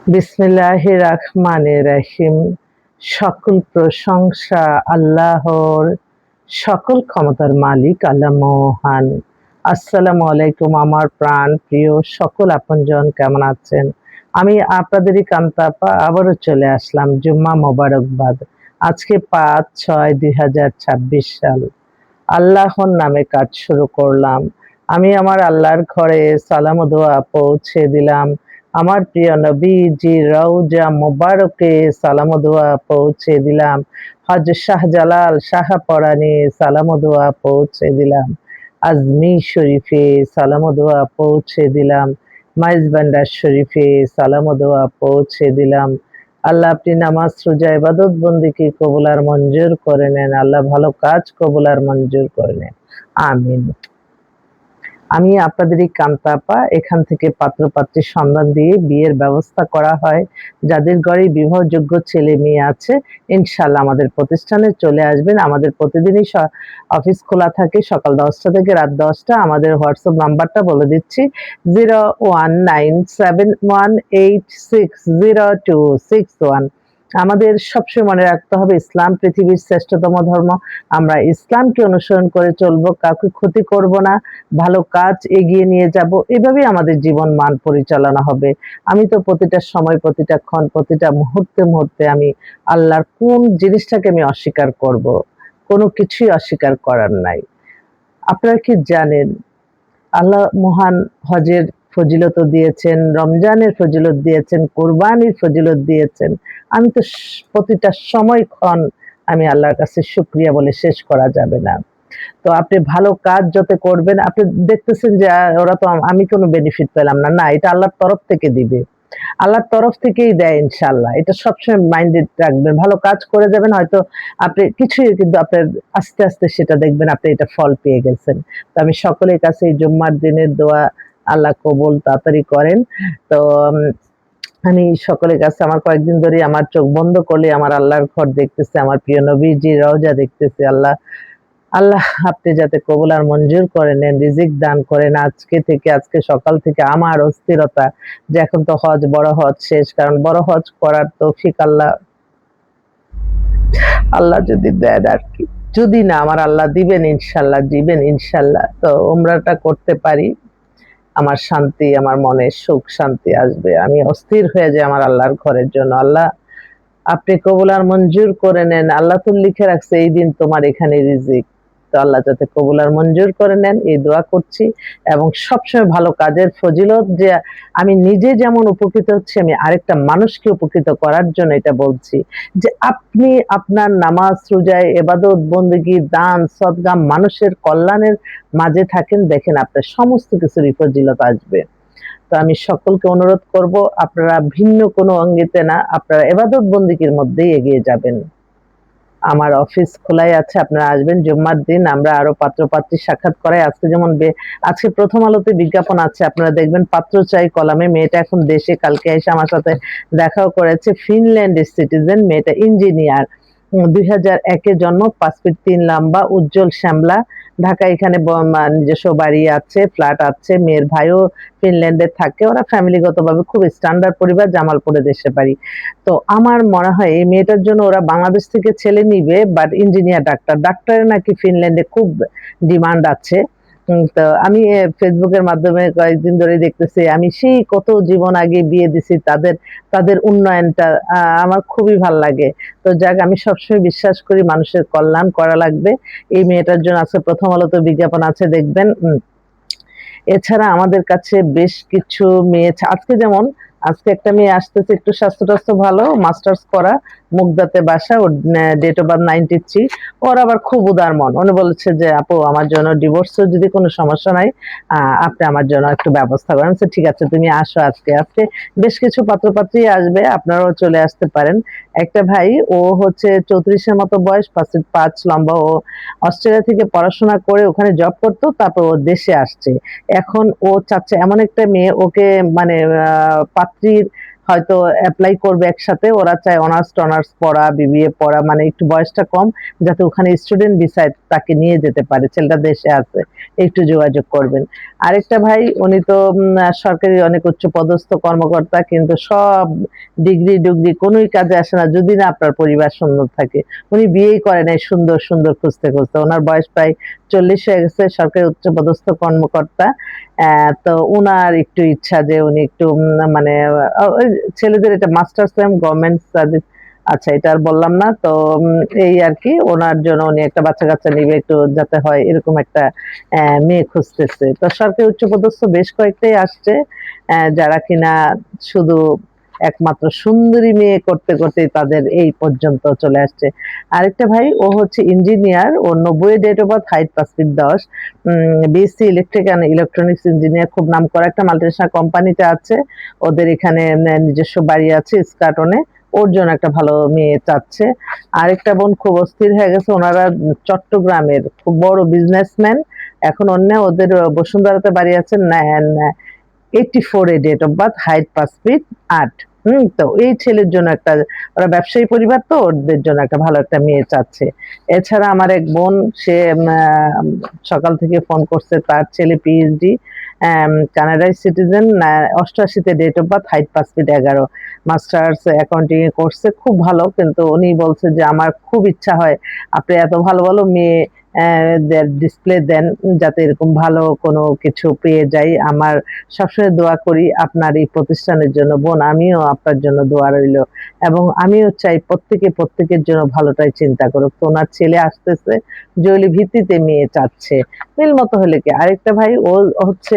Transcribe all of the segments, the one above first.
বিসমিল্লাহির রহমানির রহিম। সকল প্রশংসা আল্লাহর, সকল ক্ষমতার মালিক আল্লাহ মহান। আসসালামু আলাইকুম আমার প্রাণ প্রিয় সকল আপনজন, কেমন আছেন? আমি আপনাদেরই কান্তাপা আবারও চলে আসলাম। জুম্মা মোবারকবাদ। আজকে ৫/৬/২০২৬ সাল। আল্লাহর নামে কাজ শুরু করলাম। আমি আমার আল্লাহর ঘরে সালাম ও দোয়া পৌঁছে দিলাম। আমার প্রিয় নবীজি রওজা মোবারকে সালাম ও দোয়া পৌঁছে দিলাম। হযরত শাহজালাল শাহপরাণে সালাম ও দোয়া পৌঁছে দিলাম। আজমির শরীফে সালাম ও দোয়া পৌঁছে দিলাম। মাইজভান্ডার শরীফে সালাম ও দোয়া পৌঁছে দিলাম। আল্লাহ আপনি নামাজ রোজা ইবাদত বন্দেগী কবুল আর মঞ্জুর করে নেন। আল্লাহ ভালো কাজ কবুল আর মঞ্জুর করে নেন। আমিন। আমি আপনাদেরই কান্তাপা। এখান থেকে পাত্র-পাত্রীর সন্ধান দিয়ে বিয়ের ব্যবস্থা করা হয়। যাদের ঘরে বিবাহযোগ্য ছেলে মেয়ে আছে, ইনশাআল্লাহ আমাদের প্রতিষ্ঠানে চলে আসবেন। আমাদের প্রতিদিনই অফিস খোলা থাকে সকাল ১০টা থেকে রাত ১০টা। আমাদের হোয়াটসঅ্যাপ নাম্বারটা বলে দিচ্ছি 019718600261। আমাদের সবসময় মনে রাখতে হবে ইসলাম পৃথিবীর শ্রেষ্ঠতম ধর্ম। আমরা ইসলামকে অনুসরণ করে চলবো, কাউকে ক্ষতি করব না, ভালো কাজ এগিয়ে নিয়ে যাব। এভাবেই আমাদের জীবন মান পরিচালনা হবে। আমি তো প্রতিটা সময়, প্রতিটা ক্ষণ, প্রতিটা মুহূর্তে মুহূর্তে আমি আল্লাহর কোন জিনিসটাকে আমি অস্বীকার করব? কোনো কিছুই অস্বীকার করার নাই। আপনারা কি জানেন আল্লাহ মহান হজের ফজিলতও দিয়েছেন, রমজানের ফজিলত দিয়েছেন, কোরবানির ফজিলত দিয়েছেন। আমি তো প্রতিটা সময়ক্ষণ আমি আল্লাহর কাছে শুকরিয়া বলে শেষ করা যাবে না। তো আপনি ভালো কাজ যত করবেন, আপনি দেখতেছেন যে ওরা তো আমি কোনো বেনিফিট পেলাম না। না, এটা আল্লাহর তরফ থেকে দিবে। আল্লাহর তরফ থেকেই দেয় ইনশাআল্লাহ। এটা সবসময় মাইন্ডে রাখবেন। ভালো কাজ করে যাবেন, হয়তো আপনি কিছুই কিন্তু আপনার আস্তে, আস্তে সেটা দেখবেন আপনি এটা ফল পেয়ে গেছেন। তো আমি সকলের কাছে এই জুম্মার দিনের দোয়া আল্লাহ কবুল তাড়াতাড়ি করেন। তো আমি সকলের কাছে আমার কয়েকদিন ধরেই আমার চোখ বন্ধ করলে আমার আল্লাহর ঘর দেখতেছি, আমার প্রিয় নবীজির রওজা দেখতেছি। আল্লাহ আপনি যাতে কবুল আর মঞ্জুর করে নেন, রিজিক দান করেন। আজকে সকাল থেকে আমার অস্থিরতা যে এখন তো হজ, বড় হজ শেষ। কারণ বড় হজ করার তৌফিক আল্লাহ যদি দেন আরকি। যদি না আমার আল্লাহ দিবেন ইনশাআল্লাহ, দিবেন ইনশাআল্লাহ। তো উমরাটা করতে পারি। আমার শান্তি, আমার মনে সুখ শান্তি আসবে। আমি অস্থির হয়ে যাই আমার আল্লাহর ঘরের জন্য। আল্লাহ আপনি কবুল আর মঞ্জুর করে নেন। আল্লাহ তো লিখে রাখছে এই দিন তোমার এখানে রিজিক। তো আল্লাহ যাতে কবুল আর মঞ্জুর করে নেন এই দোয়া করছি। এবং সবসময় ভালো কাজের ফজিলত যে আমি নিজে যেমন উপকৃত হচ্ছি, আমি আরেকটা মানুষকে উপকৃত করার জন্য এটা বলছি। যে আপনি আপনার নামাজ, রোজা, ইবাদত, বন্দেগী, দান, সদকা, মানুষের কল্যাণের মাঝে থাকেন, দেখেন আপনার সমস্ত কিছুরই ফজিলত আসবে। তো আমি সকলকে অনুরোধ করব আপনারা ভিন্ন কোনো অঙ্গিতে না, আপনারা ইবাদত বন্দেগীর মধ্যেই এগিয়ে যাবেন। আমার অফিস খোলাই আছে, আপনারা আসবেন জুম্মার দিন। আমরা আরো পাত্র-পাত্রী সাক্ষাৎ করাই। আজকে প্রথম আলোতে বিজ্ঞাপন আছে, আপনারা দেখবেন পাত্র চাই কলামে। মেয়েটা এখন দেশে, কালকে এসে আমার সাথে দেখাও করেছে। ফিনল্যান্ডের সিটিজেন, মেয়েটা ইঞ্জিনিয়ার। ২০০১ এ জন্ম, ৫ ফিট ৩ লম্বা, উজ্জ্বল শ্যামলা। ঢাকায় এখানে নিজস্ব বাড়ি আছে, ফ্ল্যাট আছে। মেয়ের ভাইও ফিনল্যান্ডে থাকে। ওরা ফ্যামিলিগতভাবে খুব স্ট্যান্ডার্ড পরিবার, জামালপুরে দেশে বাড়ি। তো আমার মনে হয় এই মেয়েটার জন্য ওরা বাংলাদেশ থেকে ছেলে নিবে, বাট ইঞ্জিনিয়ার ডাক্তার। ডাক্তারের নাকি ফিনল্যান্ডে খুব ডিমান্ড আছে। তো আমি ফেসবুকের মাধ্যমে কয়েকদিন ধরে দেখতেছি, আমি সেই কত জীবন আগে বিয়ে দিছি, তাদের উন্নয়নটা আমার খুবই ভাল লাগে। তো যাক, আমি সবসময় বিশ্বাস করি মানুষের কল্যাণ করা লাগবে। এই মেয়েটার জন্য আজকে প্রথম আলোতে বিজ্ঞাপন আছে, দেখবেন। এছাড়া আমাদের কাছে বেশ কিছু মেয়ে আজকে একটা মেয়ে আসতেছে, একটু স্বাস্থ্য-টাস্থ্য ভালো, মাস্টার্স করা, মুগদাতে বাসা, ওর ডেট অফ বার্থ 93। ওর আবার খুব উদার মন। উনি বলেছে যে, "আপু আমার জন্য ডিভোর্সের যদি কোনো সমস্যা নাই, আপনি আমার জন্য একটু ব্যবস্থা করেন।" আমি বলছি, "ঠিক আছে, তুমি আসো আজকে।" আজকে বেশ কিছু পাত্র-পাত্রী আসবে, আপনারাও চলে আসতে পারেন। একটা ভাই, ও হচ্ছে 34 এর মতো বয়স, 5 ফিট 5 লম্বা। ও অস্ট্রেলিয়া থেকে পড়াশোনা করে ওখানে জব করতো, তারপর ও দেশে আসছে। এখন ও চাচ্ছে এমন একটা মেয়ে, ওকে মানে পাত্রীর হয়তো অ্যাপ্লাই করবে একসাথে, ওরা চায় অনার্স টনার্স পড়া, বিবিএ পড়া, মানে একটু বয়সটা কম, যাতে ওখানে স্টুডেন্ট ভিসায় তাকে নিয়ে যেতে পারে, ছেলেটা দেশে আছে, একটু যোগাযোগ করবেন। আরেকটা ভাই, উনি তো সরকারি অনেক উচ্চ পদস্থ কর্মকর্তা, কিন্তু সব ডিগ্রি ডুগ্রি কোনোই কাজে আসে না যদি না আপনার পরিবার সুন্দর থাকে। উনি বিয়েই করে নাই সুন্দর সুন্দর খুঁজতে খুঁজতে, ওনার বয়স প্রায় 40 হয়ে গেছে, সরকারি উচ্চ পদস্থ কর্মকর্তা। তো উনার একটু ইচ্ছা যে উনি একটু মানে ওই ছেলেদের এটা মাস্টার্স গভর্নমেন্ট সার্ভিস, আচ্ছা এটা আর বললাম না তো। এই আর কি, ওনার জন্য উনি একটা বাচ্চা কাচ্চা নিবে, একটু যাতে হয় এরকম একটা মেয়ে খুঁজতেছে। তো সরকারি উচ্চপদস্থ বেশ কয়েকটাই আসছে, যারা কিনা শুধু একমাত্র সুন্দরী মেয়ে করতে করতেই তাদের এই পর্যন্ত চলে আসছে। আরেকটা ভাই, ও হচ্ছে ইঞ্জিনিয়ার, ও 90 date of birth, height 5 feet 10, BSc electric and electronics engineer, খুব নাম করা একটা মাল্টিনেশনাল কোম্পানিতে আছে, ওদের এখানে নিজস্ব বাড়ি আছে স্কাটনে। ওর জন্য একটা ভালো মেয়ে চাচ্ছে। আরেকটা বোন খুব অস্থির হয়ে গেছে, ওনারা চট্টগ্রামের খুব বড় বিজনেসম্যান, এখন অন্য ওদের বসুন্ধরাতে বাড়ি আছে, 84 এ date of birth, height 5 feet 8। তো এই ছেলের জন্য একটা, ওরা ব্যবসায়ী পরিবার তো, ওদের জন্য একটা ভালো একটা মেয়ে চাচ্ছে। এছাড়া আমার এক বোন, সে সকাল থেকে ফোন করছে, তার ছেলে পিএইচডি, কানাডার সিটিজেন, 88 তে date of birth, height 5 feet 11, masters accounting এ করছে, খুব ভালো। কিন্তু উনি বলছে যে আমার খুব ইচ্ছা হয় আপনি এত ভালো ভালো মেয়ে ডিসপ্লে দেন, যাতে এরকম ভালো কোনো কিছু পেয়ে যাই। আমার সবসময় দোয়া করি আপনার এই প্রতিষ্ঠানের জন্য বোন, আমিও আপনার জন্য দোয়া রইল, এবং আমিও চাই প্রত্যেকের জন্য ভালোটাই চিন্তা করুক। তো ওনার ছেলে আসতেছে, জরুরি ভিত্তিতে মেয়ে চাচ্ছে, মিল মতো হলে কি। আরেকটা ভাই, ও হচ্ছে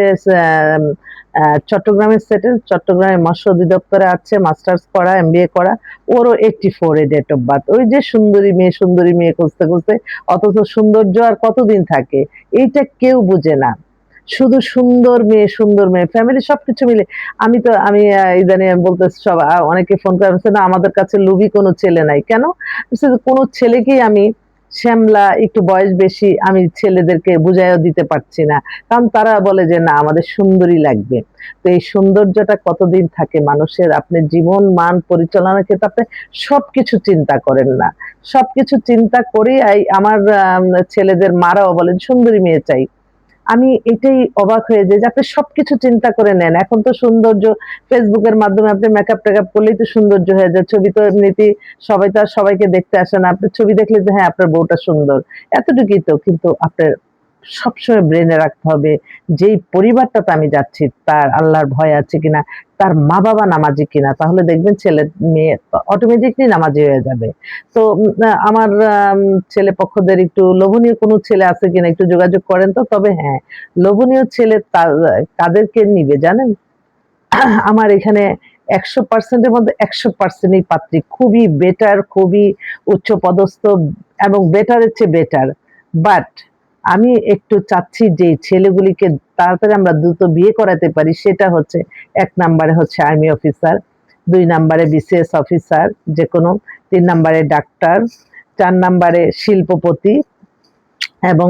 চট্টগ্রামের সেটেল, চট্টগ্রামের মৎস্য অধিদপ্তরে আছে, মাস্টার্স করা, এমবিএ করা, ওরও 84 এ ডেট অফ বার্থ। ওই যে সুন্দরী মেয়ে খুঁজতে খুঁজতে, অথচ সৌন্দর্য আর কতদিন থাকে এইটা কেউ বুঝে না, শুধু সুন্দর মেয়ে, ফ্যামিলি সবকিছু মিলে। আমি ইদানিং বলতেছি, সব অনেকে ফোন করে বলছে, না আমাদের কাছে লুবি কোনো ছেলে নাই। কেন? কোনো ছেলেকেই আমি শ্যামলা, একটু বয়স বেশি, আমি ছেলেদেরকে বুঝাইও দিতে পারছি না, কারণ তারা বলে যে না আমাদের সুন্দরী লাগবে। তো এই সৌন্দর্যটা কতদিন থাকে মানুষের, আপনি জীবন মান পরিচালনার ক্ষেত্রে আপনি সবকিছু চিন্তা করেন না, সবকিছু চিন্তা করেই আমার ছেলেদের মারাও বলেন সুন্দরী মেয়ে চাই। আমি এটাই অবাক হয়ে যাই যে আপনি সবকিছু চিন্তা করে নেন। এখন তো সৌন্দর্য ফেসবুকের মাধ্যমে আপনি মেকআপ টেকআপ করলেই তো সৌন্দর্য হয়ে যায়। ছবি তো এমনিতেই সবাই তো আর সবাইকে দেখতে আসে না। আপনার ছবি দেখলে যে হ্যাঁ আপনার বউটা সুন্দর, এতটুকুই তো। কিন্তু আপনার সবসময় ব্রেনে রাখতে হবে, যেই পরিবারটাতে আমি যাচ্ছি তার আল্লাহর ভয় আছে কিনা, তার মা বাবা নামাজি কিনা, তাহলে দেখবেন ছেলে মেয়ে অটোমেটিকলি নামাজি হয়ে যাবে। তো আমার ছেলে পক্ষদের একটু লোভনীয় কোনো ছেলে আছে কিনা একটু যোগাযোগ করেন তো। তবে হ্যাঁ, লোভনীয় ছেলে কাদেরকে নিবে জানেন? আমার এখানে 100% এর মধ্যে 100% এই পাত্রী খুবই বেটার, খুবই উচ্চপদস্থ, এবং বেটারের চেয়ে বেটার। বাট আমি একটু চাচ্ছি যে ছেলেগুলিকে তাড়াতাড়ি আমরা দ্রুত বিয়ে করাতে পারি, সেটা হচ্ছে ১ নাম্বারে হচ্ছে আর্মি অফিসার, ২ নাম্বারে বিসিএস অফিসার যেকোনো, ৩ নাম্বারে ডাক্তার, ৪ নাম্বারে শিল্পপতি, এবং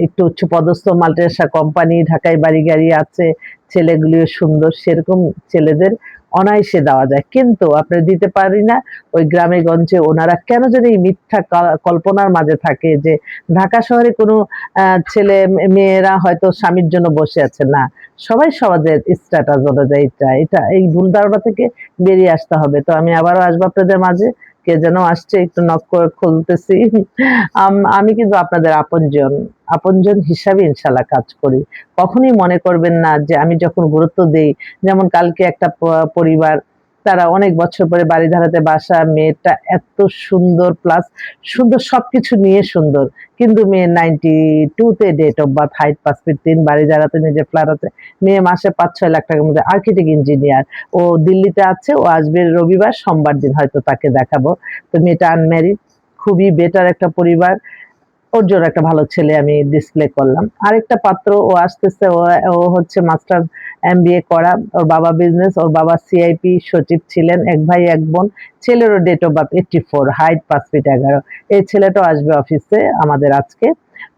একটু উচ্চপদস্থ মাল্টিনেশনাল কোম্পানি, ঢাকায় বাড়ি গাড়ি আছে, ছেলেগুলিও সুন্দর, সেরকম ছেলেদের অনায়াসে দেওয়া যায়। কিন্তু আপনি দিতে পারি না। ওই গ্রামে গঞ্জে ওনারা কেন জানি এই মিথ্যা কল্পনার মাঝে থাকে যে ঢাকা শহরে কোনো ছেলে মেয়েরা হয়তো স্বামীর জন্য বসে আছে, না, সবাই সমাজের স্ট্যাটাস অনুযায়ী চায়। এই ভুল ধারণা থেকে বেরিয়ে আসতে হবে। তো আমি আবারও আসবো আপনাদের মাঝে। কে যেন আসছে, একটু নক করে খুলতেছি। আমি কিন্তু আপনাদের আপনজন হিসাবে ইনশাল্লাহ কাজ করি। কখনোই মনে করবেন না যে আমি যখন গুরুত্ব দেই, যেমন কালকে একটা পরিবার, তারা অনেক বছর পরে বাড়ি ধারাতে বাসা, মেয়েটা এত সুন্দর, প্লাস সুন্দর সবকিছু নিয়ে সুন্দর, কিন্তু মেয়ে 92 তে date of birth, height 5 feet 3, বাড়ি ধারাতে নিজের ফ্ল্যাট আছে, মেয়ে মাসে ৫-৬ লাখ টাকার মধ্যে আর্কিটেক্ট ইঞ্জিনিয়ার, ও দিল্লিতে আছে, ও আসবে রবিবার, সোমবার দিন হয়তো তাকে দেখাবো। তো মেয়েটা আনম্যারিড, খুবই বেটার একটা পরিবার, ওর জন্য একটা ভালো ছেলে আমি ডিসপ্লে করলাম। আরেকটা পাত্র, ও আসতেছে, ও হচ্ছে মাস্টার এমবিএ করা, ওর বাবা বিজনেস, ওর বাবা সিআইপি সচিব ছিলেন, এক ভাই এক বোন, ছেলেরও date of birth 84, height 5 feet 11। এই ছেলেটাও আসবে অফিসে আমাদের আজকে।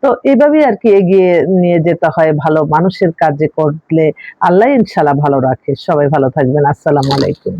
তো এভাবেই আর কি এগিয়ে নিয়ে যেতে হয়, ভালো মানুষের কাজে করলে আল্লাহ ইনশাল্লাহ ভালো রাখে। সবাই ভালো থাকবেন। আসসালামু আলাইকুম।